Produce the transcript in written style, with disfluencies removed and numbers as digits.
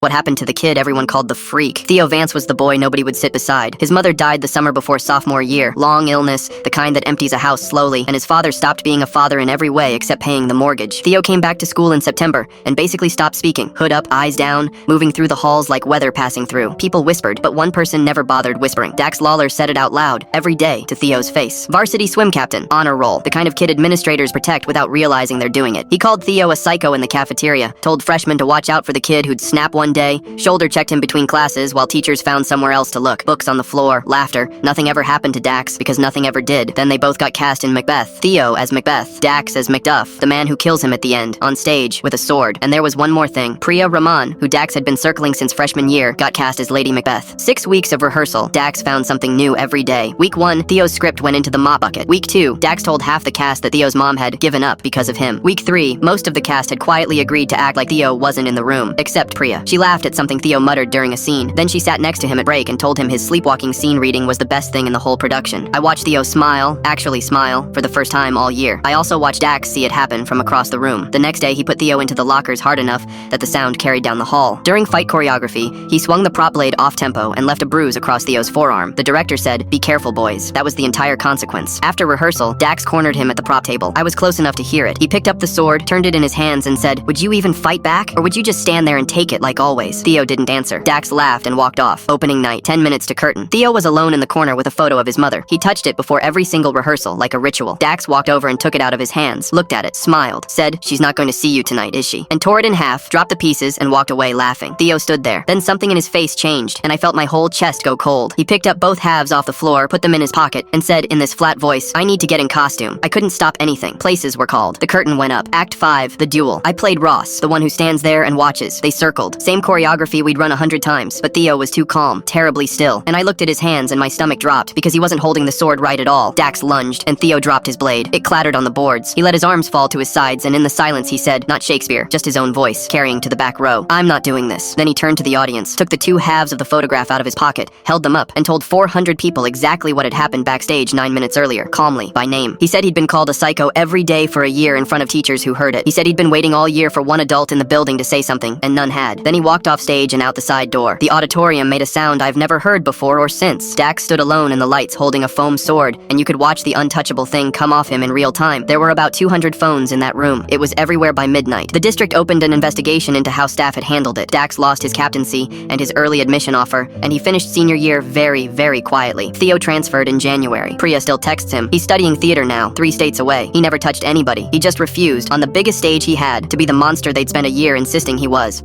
What happened to the kid everyone called the freak? Theo Vance was the boy nobody would sit beside. His mother died the summer before sophomore year. Long illness, the kind that empties a house slowly, and his father stopped being a father in every way except paying the mortgage. Theo came back to school in September and basically stopped speaking. Hood up, eyes down, moving through the halls like weather passing through. People whispered, but one person never bothered whispering. Dax Lawler said it out loud, every day, to Theo's face. Varsity swim captain, honor roll, the kind of kid administrators protect without realizing they're doing it. He called Theo a psycho in the cafeteria, told freshmen to watch out for the kid who'd snap one day, shoulder-checked him between classes while teachers found somewhere else to look. Books on the floor, laughter. Nothing ever happened to Dax because nothing ever did. Then they both got cast in Macbeth. Theo as Macbeth, Dax as Macduff, the man who kills him at the end, on stage, with a sword. And there was one more thing. Priya Raman, who Dax had been circling since freshman year, got cast as Lady Macbeth. 6 weeks of rehearsal, Dax found something new every day. Week 1, Theo's script went into the mop bucket. Week 2, Dax told half the cast that Theo's mom had given up because of him. Week 3, most of the cast had quietly agreed to act like Theo wasn't in the room, except Priya. She laughed at something Theo muttered during a scene. Then she sat next to him at break and told him his sleepwalking scene reading was the best thing in the whole production. I watched Theo smile, actually smile, for the first time all year. I also watched Dax see it happen from across the room. The next day, he put Theo into the lockers hard enough that the sound carried down the hall. During fight choreography, he swung the prop blade off-tempo and left a bruise across Theo's forearm. The director said, "Be careful, boys." That was the entire consequence. After rehearsal, Dax cornered him at the prop table. I was close enough to hear it. He picked up the sword, turned it in his hands, and said, "Would you even fight back? Or would you just stand there and take it like always?" Theo didn't answer. Dax laughed and walked off. Opening night, 10 minutes to curtain. Theo was alone in the corner with a photo of his mother. He touched it before every single rehearsal, like a ritual. Dax walked over and took it out of his hands, looked at it, smiled, said, "She's not going to see you tonight, is she?" And tore it in half, dropped the pieces, and walked away laughing. Theo stood there. Then something in his face changed, and I felt my whole chest go cold. He picked up both halves off the floor, put them in his pocket, and said in this flat voice, "I need to get in costume." I couldn't stop anything. Places were called. The curtain went up. Act 5, the duel. I played Ross, the one who stands there and watches. They circled. Same choreography we'd run 100 times, but Theo was too calm, terribly still. And I looked at his hands and my stomach dropped because he wasn't holding the sword right at all. Dax lunged, and Theo dropped his blade. It clattered on the boards. He let his arms fall to his sides, and in the silence he said, not Shakespeare, just his own voice, carrying to the back row, "I'm not doing this." Then he turned to the audience, took the 2 halves of the photograph out of his pocket, held them up, and told 400 people exactly what had happened backstage 9 minutes earlier, calmly, by name. He said he'd been called a psycho every day for a year in front of teachers who heard it. He said he'd been waiting all year for one adult in the building to say something, and none had. Then he walked off stage and out the side door. The auditorium made a sound I've never heard before or since. Dax stood alone in the lights holding a foam sword, and you could watch the untouchable thing come off him in real time. There were about 200 phones in that room. It was everywhere by midnight. The district opened an investigation into how staff had handled it. Dax lost his captaincy and his early admission offer, and he finished senior year very, very quietly. Theo transferred in January. Priya still texts him. He's studying theater now, 3 states away. He never touched anybody. He just refused, on the biggest stage he had, to be the monster they'd spent a year insisting he was.